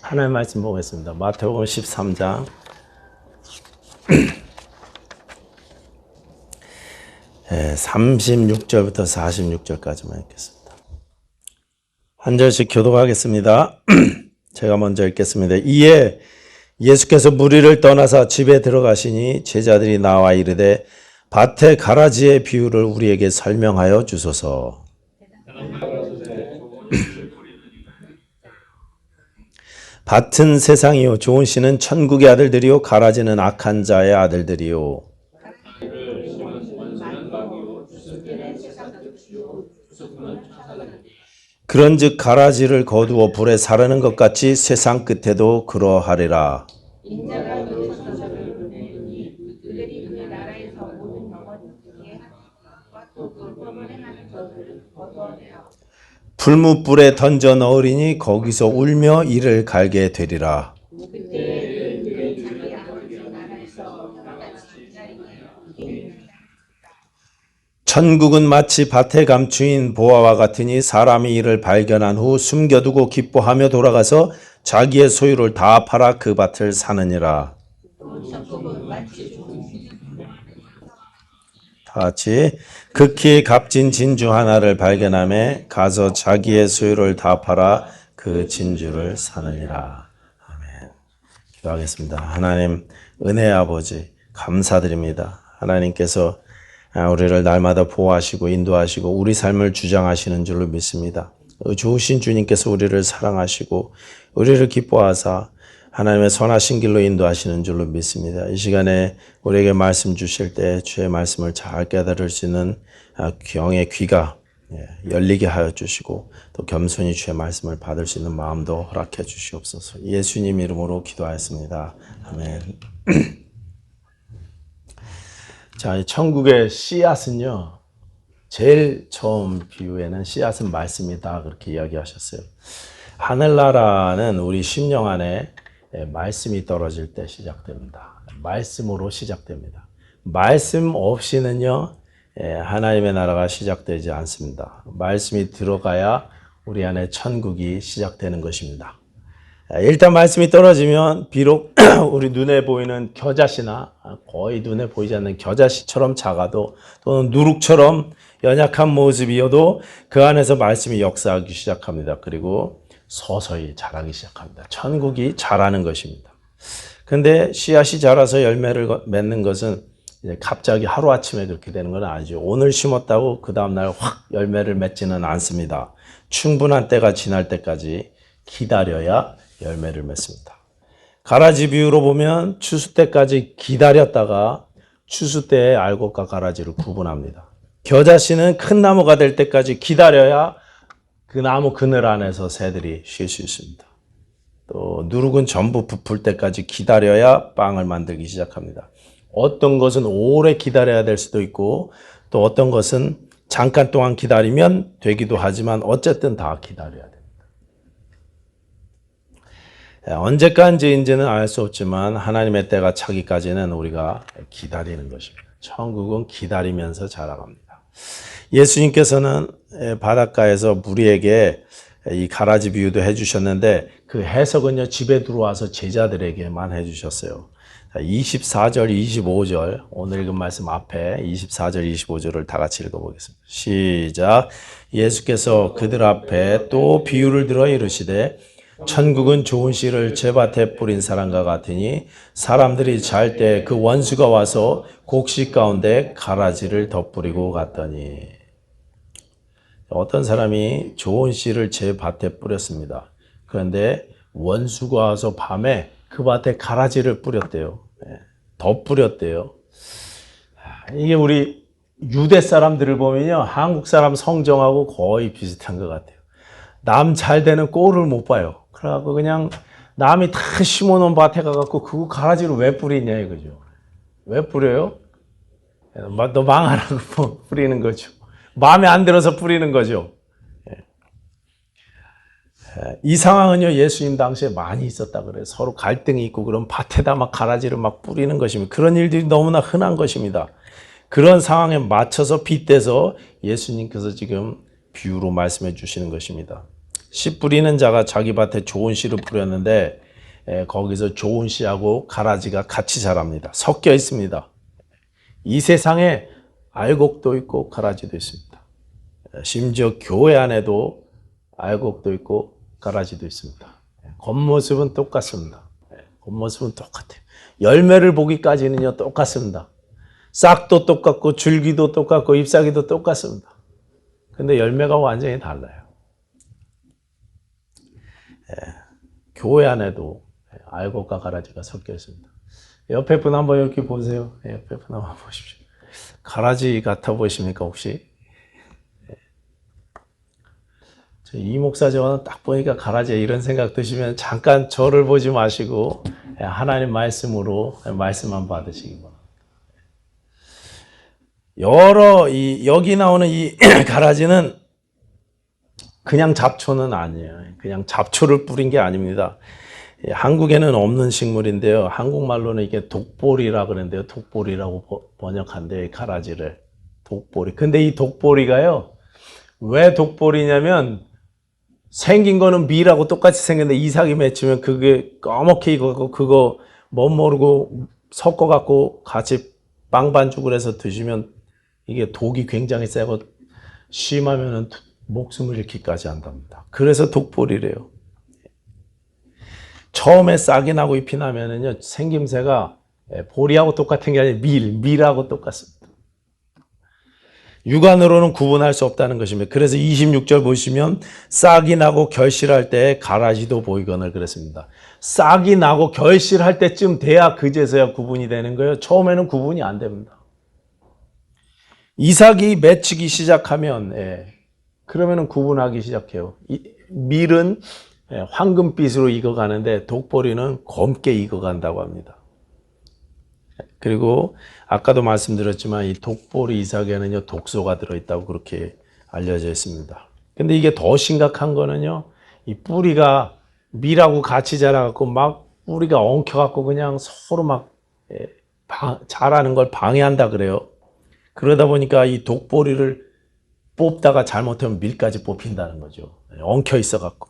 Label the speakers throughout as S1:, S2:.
S1: 하나님 말씀 보겠습니다. 마태복음 13장 36절부터 46절까지만 읽겠습니다. 한 절씩 교독하겠습니다. 제가 먼저 읽겠습니다. 이에 예수께서 무리를 떠나사 집에 들어가시니 제자들이 나와 이르되 밭의 가라지의 비유를 우리에게 설명하여 주소서. 밭은 세상이요 좋은 씨는 천국의 아들들이요 가라지는 악한 자의 아들들이요. 그런즉 가라지를 거두어 불에 사르는 것 같이 세상 끝에도 그러하리라. 불뭇불에 던져 넣으리니 거기서 울며 이를 갈게 되리라. 천국은 마치 밭에 감추인 보화와 같으니 사람이 이를 발견한 후 숨겨두고 기뻐하며 돌아가서 자기의 소유를 다 팔아 그 밭을 사느니라. 다 같이 극히 값진 진주 하나를 발견하며 가서 자기의 소유를 다 팔아 그 진주를 사느니라. 아멘. 기도하겠습니다. 하나님 은혜의 아버지 감사드립니다. 하나님께서 우리를 날마다 보호하시고 인도하시고 우리 삶을 주장하시는 줄로 믿습니다. 좋으신 주님께서 우리를 사랑하시고 우리를 기뻐하사 하나님의 선하신 길로 인도하시는 줄로 믿습니다. 이 시간에 우리에게 말씀 주실 때 주의 말씀을 잘 깨달을 수 있는 경의 귀가 열리게 하여 주시고 또 겸손히 주의 말씀을 받을 수 있는 마음도 허락해 주시옵소서. 예수님 이름으로 기도하였습니다. 아멘. 자, 천국의 씨앗은요, 제일 처음 비유에는 씨앗은 말씀이다 그렇게 이야기하셨어요. 하늘나라는 우리 심령 안에 말씀이 떨어질 때 시작됩니다. 말씀으로 시작됩니다. 말씀 없이는요, 하나님의 나라가 시작되지 않습니다. 말씀이 들어가야 우리 안에 천국이 시작되는 것입니다. 일단 말씀이 떨어지면 비록 우리 눈에 보이는 겨자씨나 거의 눈에 보이지 않는 겨자씨처럼 작아도 또는 누룩처럼 연약한 모습이어도 그 안에서 말씀이 역사하기 시작합니다. 그리고 서서히 자라기 시작합니다. 천국이 자라는 것입니다. 근데 씨앗이 자라서 열매를 맺는 것은 이제 갑자기 하루아침에 그렇게 되는 건 아니죠. 오늘 심었다고 그 다음날 확 열매를 맺지는 않습니다. 충분한 때가 지날 때까지 기다려야 열매를 맺습니다. 가라지 비유로 보면 추수 때까지 기다렸다가 추수 때에 알곡과 가라지를 구분합니다. 겨자씨는 큰 나무가 될 때까지 기다려야 그 나무 그늘 안에서 새들이 쉴 수 있습니다. 또 누룩은 전부 부풀 때까지 기다려야 빵을 만들기 시작합니다. 어떤 것은 오래 기다려야 될 수도 있고 또 어떤 것은 잠깐 동안 기다리면 되기도 하지만 어쨌든 다 기다려야 됩니다. 언제까지인지는 알 수 없지만 하나님의 때가 차기까지는 우리가 기다리는 것입니다. 천국은 기다리면서 자라갑니다. 예수님께서는 바닷가에서 무리에게 이 가라지 비유도 해주셨는데 그 해석은요 집에 들어와서 제자들에게만 해주셨어요. 24절, 25절 오늘 읽은 말씀 앞에 24절, 25절을 다 같이 읽어보겠습니다. 시작. 예수께서 그들 앞에 또 비유를 들어 이르시되 천국은 좋은 씨를 제 밭에 뿌린 사람과 같으니 사람들이 잘 때 그 원수가 와서 곡식 가운데 가라지를 덧뿌리고 갔더니. 어떤 사람이 좋은 씨를 제 밭에 뿌렸습니다. 그런데 원수가 와서 밤에 그 밭에 가라지를 뿌렸대요. 덧뿌렸대요. 이게 우리 유대 사람들을 보면요 한국 사람 성정하고 거의 비슷한 것 같아요. 남 잘 되는 꼴을 못 봐요. 그래갖고 그냥 남이 다 심어놓은 밭에 가갖고 그거 가라지를 왜 뿌리냐 이거죠. 왜 뿌려요? 너 망하라고 뿌리는 거죠. 마음에 안 들어서 뿌리는 거죠. 이 상황은요 예수님 당시에 많이 있었다 그래요. 서로 갈등이 있고 그럼 밭에다 막 가라지를 막 뿌리는 것입니다. 그런 일들이 너무나 흔한 것입니다. 그런 상황에 맞춰서 빗대서 예수님께서 지금 비유로 말씀해 주시는 것입니다. 씨 뿌리는 자가 자기 밭에 좋은 씨를 뿌렸는데 거기서 좋은 씨하고 가라지가 같이 자랍니다. 섞여 있습니다. 이 세상에 알곡도 있고 가라지도 있습니다. 심지어 교회 안에도 알곡도 있고 가라지도 있습니다. 겉모습은 똑같습니다. 겉모습은 똑같아요. 열매를 보기까지는요 똑같습니다. 싹도 똑같고 줄기도 똑같고 잎사귀도 똑같습니다. 근데 열매가 완전히 달라요. 교회 안에도 알곡과 가라지가 섞여 있습니다. 옆에 분 한번 이렇게 보세요. 옆에 분 한번 보십시오. 가라지 같아 보이십니까 혹시? 이 목사 저는 딱 보니까 가라지에 이런 생각 드시면 잠깐 저를 보지 마시고 하나님 말씀으로 말씀만 받으시기 바랍니다. 여기 나오는 이 가라지는 그냥 잡초는 아니에요. 그냥 잡초를 뿌린 게 아닙니다. 한국에는 없는 식물인데요. 한국말로는 이게 독보리라 그러는데요. 독보리라고 번역한대요. 이 가라지를. 독보리. 근데 이 독보리가요. 왜 독보리냐면 생긴 거는 밀하고 똑같이 생겼는데 이삭이 맺히면 그게 까맣게 익어갖고 그거 못 모르고 섞어갖고 같이 빵 반죽을 해서 드시면 이게 독이 굉장히 세고 심하면은 목숨을 잃기까지 한답니다. 그래서 독보리래요. 처음에 싹이 나고 잎이 나면은요 생김새가 보리하고 똑같은 게 아니라 밀하고 똑같습니다. 육안으로는 구분할 수 없다는 것입니다. 그래서 26절 보시면 싹이 나고 결실할 때 가라지도 보이거늘 그랬습니다. 싹이 나고 결실할 때쯤 돼야 그제서야 구분이 되는 거예요. 처음에는 구분이 안 됩니다. 이삭이 맺히기 시작하면 그러면은 구분하기 시작해요. 밀은 황금빛으로 익어가는데 독보리는 검게 익어간다고 합니다. 그리고 아까도 말씀드렸지만 이 독보리 이삭에는요 독소가 들어있다고 그렇게 알려져 있습니다. 근데 이게 더 심각한 거는요 이 뿌리가 밀하고 같이 자라갖고 막 뿌리가 엉켜갖고 그냥 서로 막 자라는 걸 방해한다 그래요. 그러다 보니까 이 독보리를 뽑다가 잘못하면 밀까지 뽑힌다는 거죠. 엉켜 있어갖고.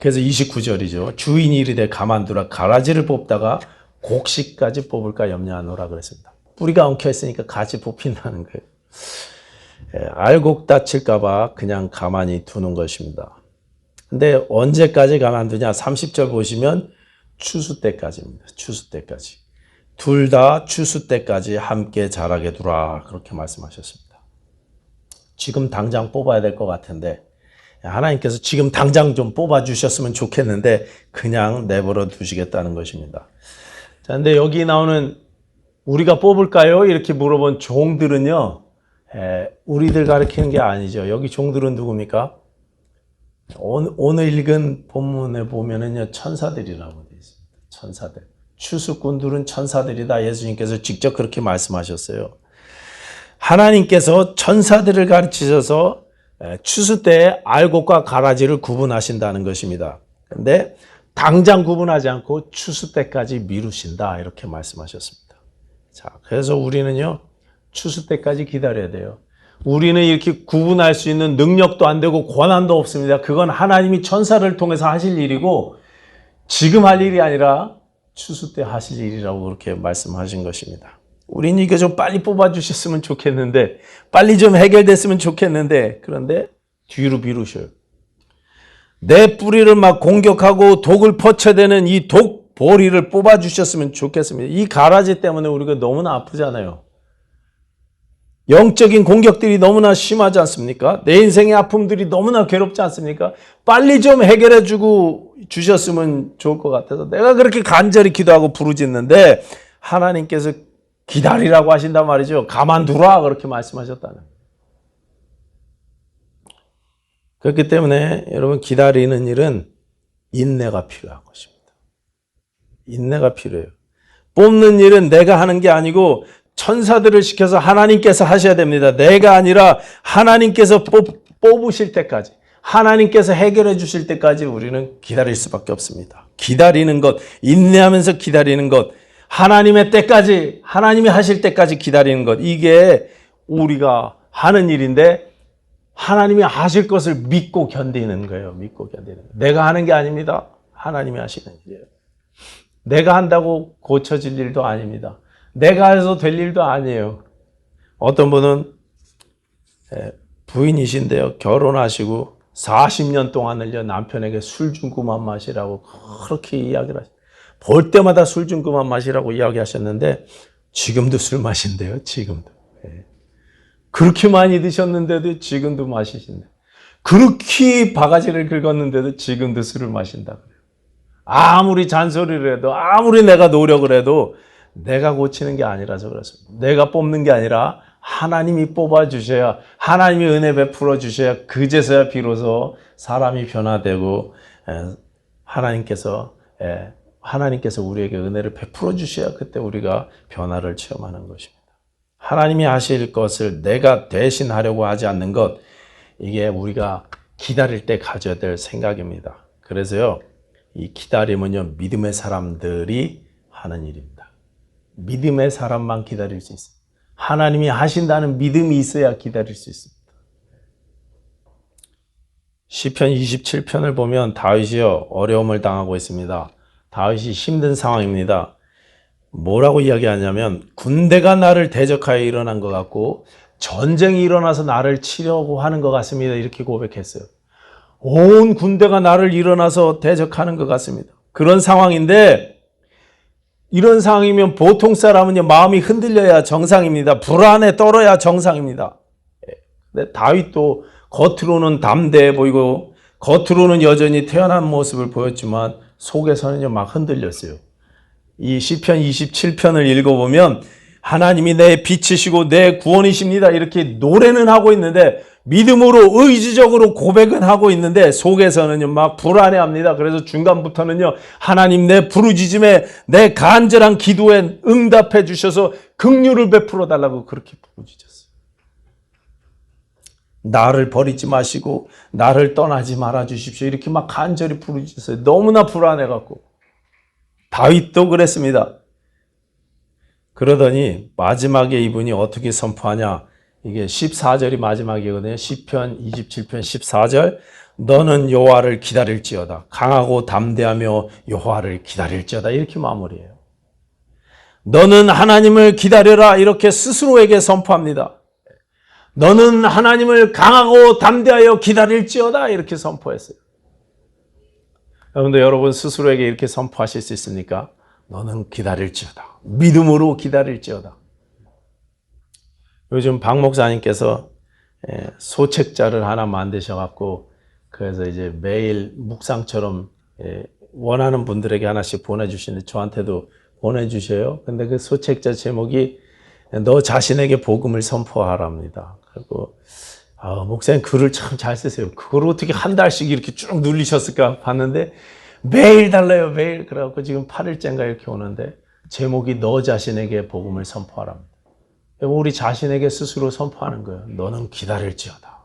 S1: 그래서 29절이죠. 주인이 이르되 가만두라 가라지를 뽑다가 곡식까지 뽑을까 염려하노라 그랬습니다. 뿌리가 엉켜 있으니까 같이 뽑힌다는 거예요. 알곡 다칠까봐 그냥 가만히 두는 것입니다. 근데 언제까지 가만두냐? 30절 보시면 추수 때까지입니다. 추수 때까지. 둘 다 추수 때까지 함께 자라게 두라 그렇게 말씀하셨습니다. 지금 당장 뽑아야 될 것 같은데 하나님께서 지금 당장 좀 뽑아주셨으면 좋겠는데 그냥 내버려 두시겠다는 것입니다. 자, 근데 여기 나오는 우리가 뽑을까요? 이렇게 물어본 종들은요, 우리들 가리키는 게 아니죠. 여기 종들은 누굽니까? 오늘 읽은 본문에 보면은요, 천사들이라고 되어 있습니다. 천사들. 추수꾼들은 천사들이다. 예수님께서 직접 그렇게 말씀하셨어요. 하나님께서 천사들을 가르치셔서 추수 때 알곡과 가라지를 구분하신다는 것입니다. 근데 당장 구분하지 않고 추수 때까지 미루신다 이렇게 말씀하셨습니다. 자, 그래서 우리는요 추수 때까지 기다려야 돼요. 우리는 이렇게 구분할 수 있는 능력도 안 되고 권한도 없습니다. 그건 하나님이 천사를 통해서 하실 일이고 지금 할 일이 아니라 추수 때 하실 일이라고 그렇게 말씀하신 것입니다. 우리는 이거 좀 빨리 뽑아주셨으면 좋겠는데 빨리 좀 해결됐으면 좋겠는데 그런데 뒤로 미루셔요. 내 뿌리를 막 공격하고 독을 퍼쳐대는 이 독보리를 뽑아주셨으면 좋겠습니다. 이 가라지 때문에 우리가 너무나 아프잖아요. 영적인 공격들이 너무나 심하지 않습니까? 내 인생의 아픔들이 너무나 괴롭지 않습니까? 빨리 좀 해결해 주셨으면 좋을 것 같아서 내가 그렇게 간절히 기도하고 부르짖는데 하나님께서 기다리라고 하신단 말이죠. 가만두라 그렇게 말씀하셨다는. 그렇기 때문에 여러분 기다리는 일은 인내가 필요한 것입니다. 인내가 필요해요. 뽑는 일은 내가 하는 게 아니고 천사들을 시켜서 하나님께서 하셔야 됩니다. 내가 아니라 하나님께서 뽑으실 때까지, 하나님께서 해결해 주실 때까지 우리는 기다릴 수밖에 없습니다. 기다리는 것, 인내하면서 기다리는 것, 하나님의 때까지, 하나님이 하실 때까지 기다리는 것, 이게 우리가 하는 일인데 하나님이 하실 것을 믿고 견디는 거예요. 믿고 견디는 거예요. 내가 하는 게 아닙니다. 하나님이 하시는 일이에요. 내가 한다고 고쳐질 일도 아닙니다. 내가 해서 될 일도 아니에요. 어떤 분은 부인이신데요. 결혼하시고 40년 동안을요, 남편에게 술 좀 그만 마시라고 그렇게 이야기를 하셨어요. 볼 때마다 술 좀 그만 마시라고 이야기하셨는데 지금도 술 마신대요. 지금도. 그렇게 많이 드셨는데도 지금도 마시신대. 그렇게 바가지를 긁었는데도 지금도 술을 마신다 그래요. 아무리 잔소리를 해도, 아무리 내가 노력을 해도 내가 고치는 게 아니라서 그렇습니다. 내가 뽑는 게 아니라 하나님이 뽑아주셔야, 하나님이 은혜 베풀어 주셔야 그제서야 비로소 사람이 변화되고 하나님께서 우리에게 은혜를 베풀어 주셔야 그때 우리가 변화를 체험하는 것입니다. 하나님이 하실 것을 내가 대신 하려고 하지 않는 것, 이게 우리가 기다릴 때 가져야 될 생각입니다. 그래서요, 이 기다림은요, 믿음의 사람들이 하는 일입니다. 믿음의 사람만 기다릴 수 있습니다. 하나님이 하신다는 믿음이 있어야 기다릴 수 있습니다. 시편 27편을 보면 다윗이요, 어려움을 당하고 있습니다. 다윗이 힘든 상황입니다. 뭐라고 이야기하냐면 군대가 나를 대적하여 일어난 것 같고 전쟁이 일어나서 나를 치려고 하는 것 같습니다. 이렇게 고백했어요. 온 군대가 나를 일어나서 대적하는 것 같습니다. 그런 상황인데 이런 상황이면 보통 사람은요, 마음이 흔들려야 정상입니다. 불안에 떨어야 정상입니다. 근데 다윗도 겉으로는 담대해 보이고 겉으로는 여전히 태연한 모습을 보였지만 속에서는요, 막 흔들렸어요. 이 시편 27편을 읽어보면 하나님이 내 빛이시고 내 구원이십니다. 이렇게 노래는 하고 있는데 믿음으로 의지적으로 고백은 하고 있는데 속에서는요 막 불안해합니다. 그래서 중간부터는요 하나님 내 부르짖음에 내 간절한 기도에 응답해 주셔서 긍휼을 베풀어 달라고 그렇게 부르짖었어요. 나를 버리지 마시고 나를 떠나지 말아 주십시오. 이렇게 막 간절히 부르짖었어요. 너무나 불안해갖고. 다윗도 그랬습니다. 그러더니 마지막에 이분이 어떻게 선포하냐. 이게 14절이 마지막이거든요. 시편 27편 14절. 너는 여호와를 기다릴지어다. 강하고 담대하며 여호와를 기다릴지어다. 이렇게 마무리해요. 너는 하나님을 기다려라. 이렇게 스스로에게 선포합니다. 너는 하나님을 강하고 담대하여 기다릴지어다. 이렇게 선포했어요. 여러분 스스로에게 이렇게 선포하실 수 있습니까? 너는 기다릴지어다. 믿음으로 기다릴지어다. 요즘 박 목사님께서 소책자를 하나 만드셔갖고 그래서 이제 매일 묵상처럼 원하는 분들에게 하나씩 보내주시는데 저한테도 보내주셔요. 근데 그 소책자 제목이 너 자신에게 복음을 선포하랍니다. 그리고 목사님 글을 참 잘 쓰세요. 그걸 어떻게 한 달씩 이렇게 쭉 눌리셨을까 봤는데 매일 달라요. 매일. 그래갖고 지금 8일째인가 이렇게 오는데 제목이 너 자신에게 복음을 선포하랍니다. 우리 자신에게 스스로 선포하는 거예요. 너는 기다릴지어다.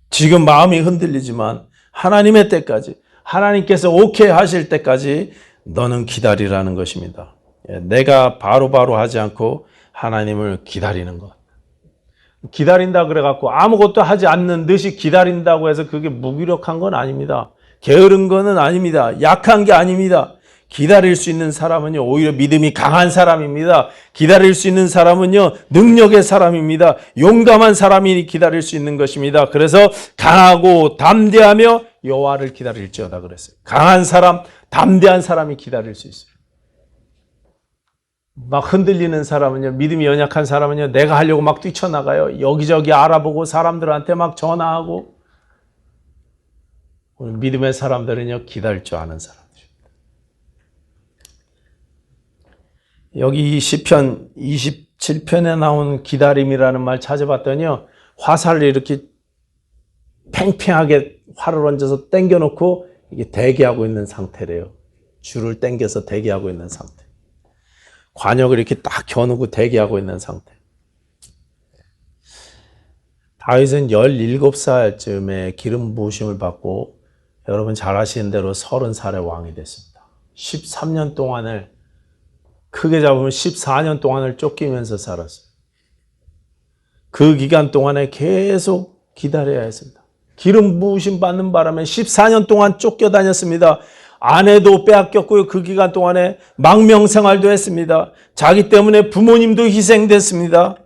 S1: 지금 마음이 흔들리지만 하나님의 때까지, 하나님께서 오케이 하실 때까지 너는 기다리라는 것입니다. 내가 바로바로 하지 않고 하나님을 기다리는 것. 기다린다 그래갖고 아무것도 하지 않는 듯이 기다린다고 해서 그게 무기력한 건 아닙니다. 게으른 거는 아닙니다. 약한 게 아닙니다. 기다릴 수 있는 사람은요, 오히려 믿음이 강한 사람입니다. 기다릴 수 있는 사람은요, 능력의 사람입니다. 용감한 사람이 기다릴 수 있는 것입니다. 그래서 강하고 담대하며 여호와를 기다릴지어다 그랬어요. 강한 사람, 담대한 사람이 기다릴 수 있어요. 막 흔들리는 사람은요, 믿음이 연약한 사람은요, 내가 하려고 막 뛰쳐나가요. 여기저기 알아보고 사람들한테 막 전화하고. 오늘 믿음의 사람들은요, 기다릴 줄 아는 사람들입니다. 여기 시편 27편에 나온 기다림이라는 말 찾아봤더니요, 화살을 이렇게 팽팽하게 활을 얹어서 당겨놓고 이게 대기하고 있는 상태래요. 줄을 당겨서 대기하고 있는 상태. 관역을 이렇게 딱 겨누고 대기하고 있는 상태. 다윗은 17살쯤에 기름 부으심을 받고 여러분 잘 아시는 대로 30살의 왕이 됐습니다. 13년 동안을, 크게 잡으면 14년 동안을 쫓기면서 살았어요. 그 기간 동안에 계속 기다려야 했습니다. 기름 부으심 받는 바람에 14년 동안 쫓겨다녔습니다. 아내도 빼앗겼고요. 그 기간 동안에 망명생활도 했습니다. 자기 때문에 부모님도 희생됐습니다.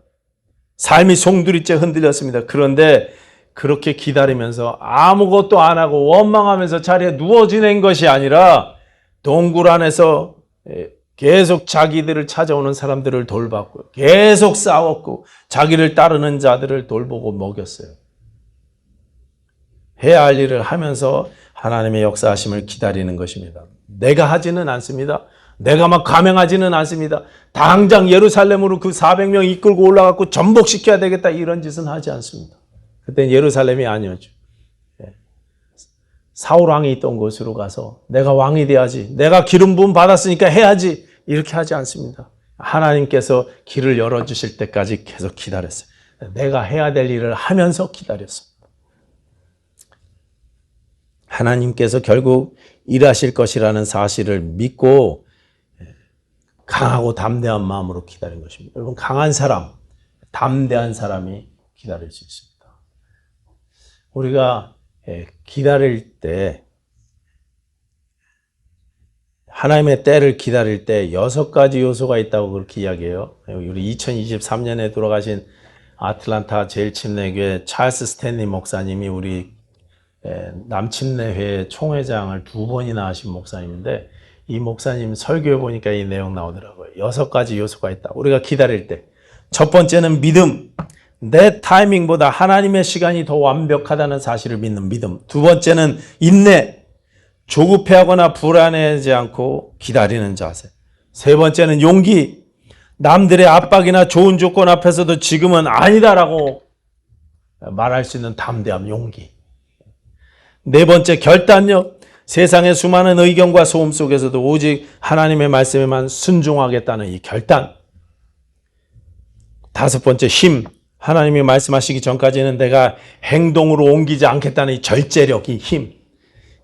S1: 삶이 송두리째 흔들렸습니다. 그런데 그렇게 기다리면서 아무것도 안 하고 원망하면서 자리에 누워 지낸 것이 아니라 동굴 안에서 계속 자기들을 찾아오는 사람들을 돌봤고요. 계속 싸웠고 자기를 따르는 자들을 돌보고 먹였어요. 해야 할 일을 하면서 하나님의 역사하심을 기다리는 것입니다. 내가 하지는 않습니다. 내가 막 감행하지는 않습니다. 당장 예루살렘으로 그 400명 이끌고 올라가고 전복시켜야 되겠다 이런 짓은 하지 않습니다. 그때는 예루살렘이 아니었죠. 사울 왕이 있던 곳으로 가서 내가 왕이 돼야지, 내가 기름 부음 받았으니까 해야지 이렇게 하지 않습니다. 하나님께서 길을 열어주실 때까지 계속 기다렸어요. 내가 해야 될 일을 하면서 기다렸습니다. 하나님께서 결국 일하실 것이라는 사실을 믿고 강하고 담대한 마음으로 기다린 것입니다. 여러분, 강한 사람, 담대한 사람이 기다릴 수 있습니다. 우리가 기다릴 때, 하나님의 때를 기다릴 때 6가지 요소가 있다고 그렇게 이야기해요. 우리 2023년에 돌아가신 아틀란타 제일침례교회 찰스 스탠리 목사님이 우리 남침례회 총회장을 2번이나 하신 목사님인데, 이 목사님 설교에 보니까 이 내용 나오더라고요. 6가지 요소가 있다. 우리가 기다릴 때. 첫 번째는 믿음. 내 타이밍보다 하나님의 시간이 더 완벽하다는 사실을 믿는 믿음. 두 번째는 인내. 조급해하거나 불안해하지 않고 기다리는 자세. 세 번째는 용기. 남들의 압박이나 좋은 조건 앞에서도 지금은 아니다라고 말할 수 있는 담대함, 용기. 네 번째, 결단력. 세상의 수많은 의견과 소음 속에서도 오직 하나님의 말씀에만 순종하겠다는 이 결단. 다섯 번째, 힘. 하나님이 말씀하시기 전까지는 내가 행동으로 옮기지 않겠다는 이 절제력, 이 힘.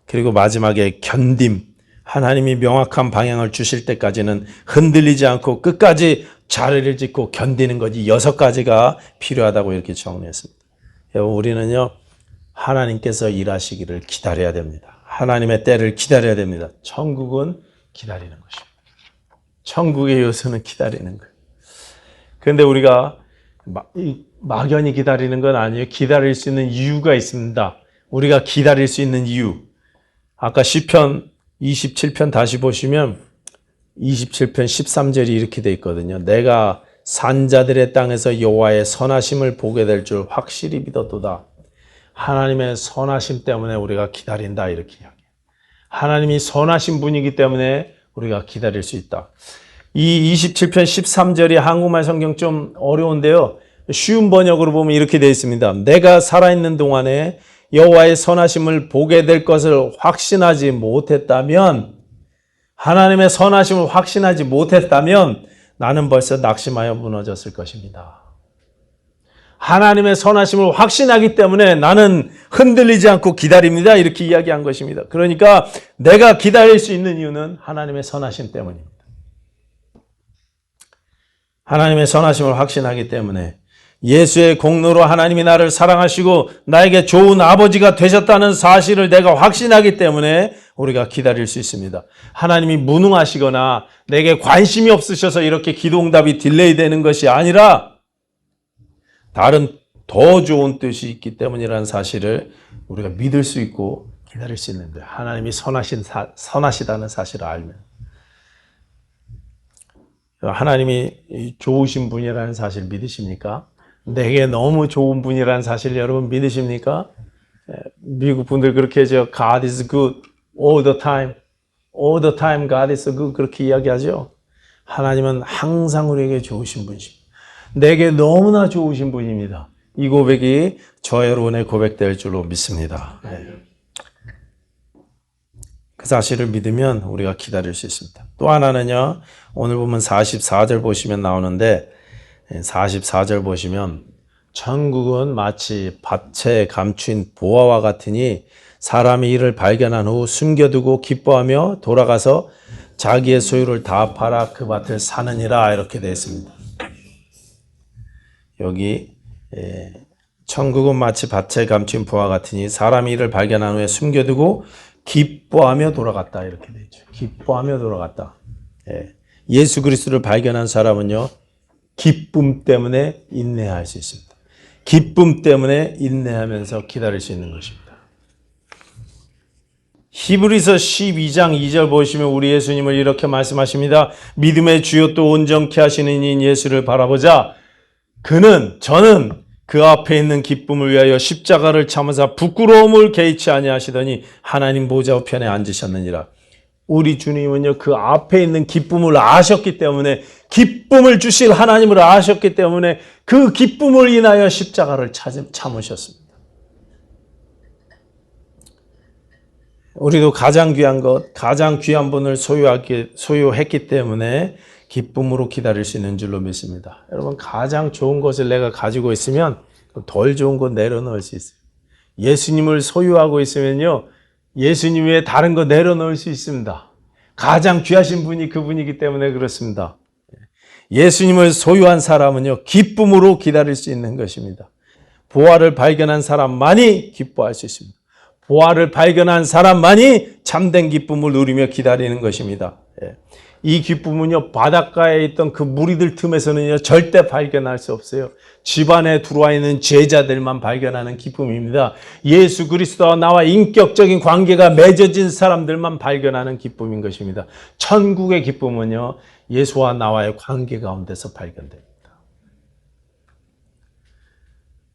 S1: 그리고 마지막에 견딤. 하나님이 명확한 방향을 주실 때까지는 흔들리지 않고 끝까지 자리를 짓고 견디는 것이 6가지가 필요하다고 이렇게 정리했습니다. 여러분, 우리는요, 하나님께서 일하시기를 기다려야 됩니다. 하나님의 때를 기다려야 됩니다. 천국은 기다리는 것입니다. 천국의 요소는 기다리는 거예요. 그런데 우리가 막연히 기다리는 건 아니에요. 기다릴 수 있는 이유가 있습니다. 우리가 기다릴 수 있는 이유. 아까 시편 27편 다시 보시면 27편 13절이 이렇게 돼 있거든요. 내가 산자들의 땅에서 여호와의 선하심을 보게 될 줄 확실히 믿었도다. 하나님의 선하심 때문에 우리가 기다린다 이렇게 이야기해요. 하나님이 선하신 분이기 때문에 우리가 기다릴 수 있다. 이 27편 13절이 한국말 성경 좀 어려운데요. 쉬운 번역으로 보면 이렇게 되어 있습니다. 내가 살아있는 동안에 여호와의 선하심을 보게 될 것을 확신하지 못했다면, 하나님의 선하심을 확신하지 못했다면 나는 벌써 낙심하여 무너졌을 것입니다. 하나님의 선하심을 확신하기 때문에 나는 흔들리지 않고 기다립니다. 이렇게 이야기한 것입니다. 그러니까 내가 기다릴 수 있는 이유는 하나님의 선하심 때문입니다. 하나님의 선하심을 확신하기 때문에, 예수의 공로로 하나님이 나를 사랑하시고 나에게 좋은 아버지가 되셨다는 사실을 내가 확신하기 때문에 우리가 기다릴 수 있습니다. 하나님이 무능하시거나 내게 관심이 없으셔서 이렇게 기도응답이 딜레이 되는 것이 아니라 다른 더 좋은 뜻이 있기 때문이라는 사실을 우리가 믿을 수 있고 기다릴 수 있는 거예요. 하나님이 선하시다는 사실을 알면. 하나님이 좋으신 분이라는 사실 믿으십니까? 내게 너무 좋은 분이라는 사실 여러분 믿으십니까? 미국 분들 그렇게 하죠. God is good all the time. All the time God is good 그렇게 이야기하죠. 하나님은 항상 우리에게 좋으신 분이십니다. 내게 너무나 좋으신 분입니다. 이 고백이 저 여러분의 고백될 줄로 믿습니다. 그 사실을 믿으면 우리가 기다릴 수 있습니다. 또 하나는요, 오늘 보면 44절 보시면 나오는데, 44절 보시면 천국은 마치 밭에 감춘 보화와 같으니 사람이 이를 발견한 후 숨겨두고 기뻐하며 돌아가서 자기의 소유를 다 팔아 그 밭을 사느니라 이렇게 되어 있습니다. 여기 천국은 마치 밭에 감춘 보화 같으니 사람이 이를 발견한 후에 숨겨두고 기뻐하며 돌아갔다. 이렇게 되죠. 기뻐하며 돌아갔다. 예수 그리스도를 발견한 사람은요, 기쁨 때문에 인내할 수 있습니다. 기쁨 때문에 인내하면서 기다릴 수 있는 것입니다. 히브리서 12장 2절 보시면 우리 예수님을 이렇게 말씀하십니다. 믿음의 주요 또 온전케 하시는 이 예수를 바라보자. 저는 그 앞에 있는 기쁨을 위하여 십자가를 참으사 부끄러움을 개의치 아니하시더니 하나님 보좌 우편에 앉으셨느니라. 우리 주님은요, 그 앞에 있는 기쁨을 아셨기 때문에, 기쁨을 주실 하나님을 아셨기 때문에 그 기쁨을 인하여 십자가를 참으셨습니다. 우리도 가장 귀한 것, 가장 귀한 분을 소유했기 때문에 기쁨으로 기다릴 수 있는 줄로 믿습니다. 여러분, 가장 좋은 것을 내가 가지고 있으면 덜 좋은 것 내려놓을 수 있어요. 예수님을 소유하고 있으면요, 예수님 외에 다른 거 내려놓을 수 있습니다. 가장 귀하신 분이 그분이기 때문에 그렇습니다. 예수님을 소유한 사람은요, 기쁨으로 기다릴 수 있는 것입니다. 보화를 발견한 사람만이 기뻐할 수 있습니다. 보화를 발견한 사람만이 참된 기쁨을 누리며 기다리는 것입니다. 이 기쁨은요, 바닷가에 있던 그 무리들 틈에서는요, 절대 발견할 수 없어요. 집안에 들어와 있는 제자들만 발견하는 기쁨입니다. 예수 그리스도와 나와 인격적인 관계가 맺어진 사람들만 발견하는 기쁨인 것입니다. 천국의 기쁨은요, 예수와 나와의 관계 가운데서 발견됩니다.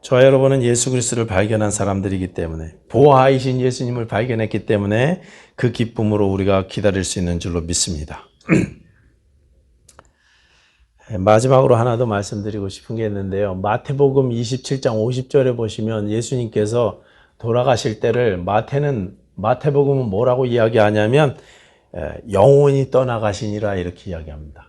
S1: 저와 여러분은 예수 그리스도를 발견한 사람들이기 때문에, 보화이신 예수님을 발견했기 때문에 그 기쁨으로 우리가 기다릴 수 있는 줄로 믿습니다. 마지막으로 하나 더 말씀드리고 싶은 게 있는데요. 마태복음 27장 50절에 보시면 예수님께서 돌아가실 때를 마태복음은 뭐라고 이야기하냐면 영원히 떠나가시니라 이렇게 이야기합니다.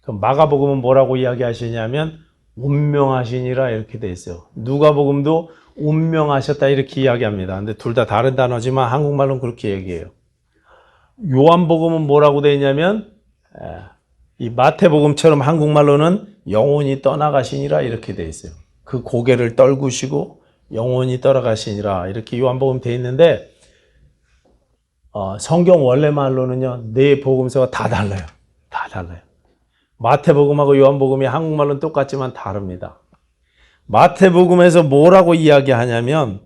S1: 그럼 마가복음은 뭐라고 이야기하시냐면 운명하시니라 이렇게 돼 있어요. 누가복음도 운명하셨다 이렇게 이야기합니다. 근데 둘 다 다른 단어지만 한국말로는 그렇게 얘기해요. 요한복음은 뭐라고 돼 있냐면 이 마태복음처럼 한국말로는 영원히 떠나가시니라 이렇게 돼 있어요. 그 고개를 떨구시고 영원히 떠나가시니라 이렇게 요한복음 돼 있는데 성경 원래 말로는요, 네 복음서가 다 달라요. 다 달라요. 마태복음하고 요한복음이 한국말로는 똑같지만 다릅니다. 마태복음에서 뭐라고 이야기하냐면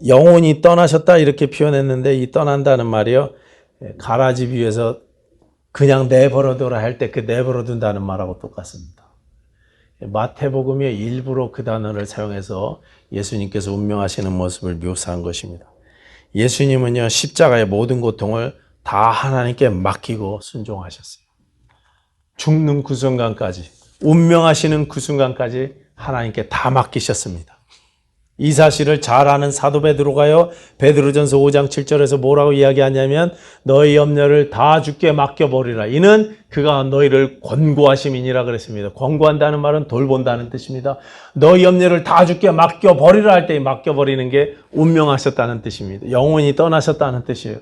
S1: 영혼이 떠나셨다 이렇게 표현했는데, 이 떠난다는 말이요, 가라지 비유에서 그냥 내버려둬라 할 때 그 내버려둔다는 말하고 똑같습니다. 마태복음이 일부러 그 단어를 사용해서 예수님께서 운명하시는 모습을 묘사한 것입니다. 예수님은요, 십자가의 모든 고통을 다 하나님께 맡기고 순종하셨어요. 죽는 그 순간까지, 운명하시는 그 순간까지 하나님께 다 맡기셨습니다. 이 사실을 잘 아는 사도 베드로가요, 베드로전서 5장 7절에서 뭐라고 이야기하냐면 너희 염려를 다 주께 맡겨버리라. 이는 그가 너희를 권고하심이니라 그랬습니다. 권고한다는 말은 돌본다는 뜻입니다. 너희 염려를 다 주께 맡겨버리라 할 때 맡겨버리는 게 운명하셨다는 뜻입니다. 영원히 떠나셨다는 뜻이에요.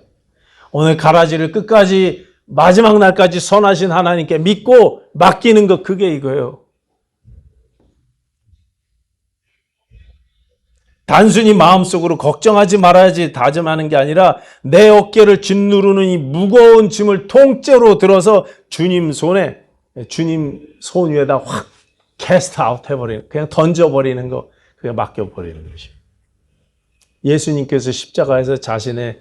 S1: 오늘 가라지를 끝까지 마지막 날까지 선하신 하나님께 믿고 맡기는 것, 그게 이거예요. 단순히 마음속으로 걱정하지 말아야지 다짐하는 게 아니라 내 어깨를 짓누르는 이 무거운 짐을 통째로 들어서 주님 손 위에다 확 캐스트 아웃 해버리는, 그냥 던져버리는 거, 그냥 맡겨버리는 것이에요. 예수님께서 십자가에서 자신의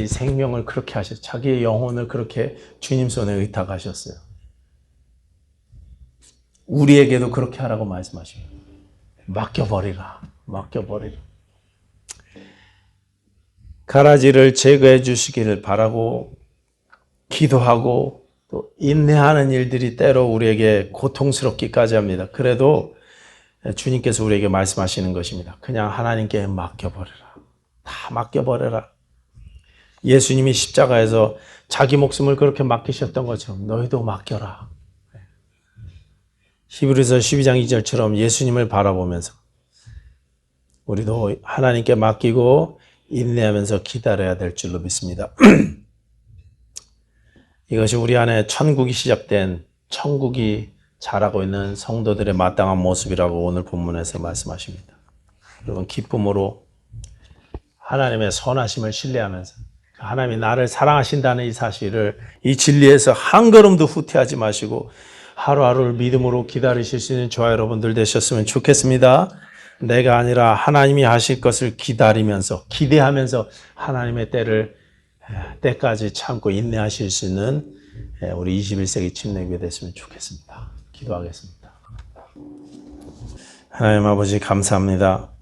S1: 이 생명을 그렇게 하셨어요. 자기의 영혼을 그렇게 주님 손에 의탁하셨어요. 우리에게도 그렇게 하라고 말씀하십니다. 맡겨버리라. 가라지를 제거해 주시기를 바라고 기도하고 또 인내하는 일들이 때로 우리에게 고통스럽기까지 합니다. 그래도 주님께서 우리에게 말씀하시는 것입니다. 그냥 하나님께 맡겨버려라. 다 맡겨버려라. 예수님이 십자가에서 자기 목숨을 그렇게 맡기셨던 것처럼 너희도 맡겨라. 히브리서 12장 2절처럼 예수님을 바라보면서 우리도 하나님께 맡기고 인내하면서 기다려야 될 줄로 믿습니다. 이것이 우리 안에 천국이 시작된, 천국이 자라고 있는 성도들의 마땅한 모습이라고 오늘 본문에서 말씀하십니다. 여러분, 기쁨으로 하나님의 선하심을 신뢰하면서 하나님이 나를 사랑하신다는 이 사실을, 이 진리에서 한 걸음도 후퇴하지 마시고 하루하루를 믿음으로 기다리실 수 있는 저와 여러분들 되셨으면 좋겠습니다. 내가 아니라 하나님이 하실 것을 기다리면서, 기대하면서 하나님의 때까지 참고 인내하실 수 있는 우리 21세기 침례교회 됐으면 좋겠습니다. 기도하겠습니다. 하나님 아버지, 감사합니다.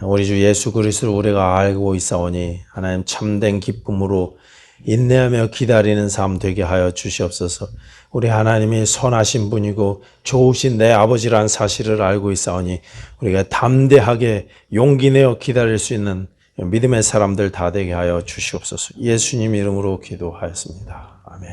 S1: 우리 주 예수 그리스도를 우리가 알고 있사오니 하나님 참된 기쁨으로 인내하며 기다리는 삶 되게 하여 주시옵소서. 우리 하나님이 선하신 분이고 좋으신 내 아버지란 사실을 알고 있사오니 우리가 담대하게 용기 내어 기다릴 수 있는 믿음의 사람들 다 되게 하여 주시옵소서. 예수님 이름으로 기도하였습니다. 아멘.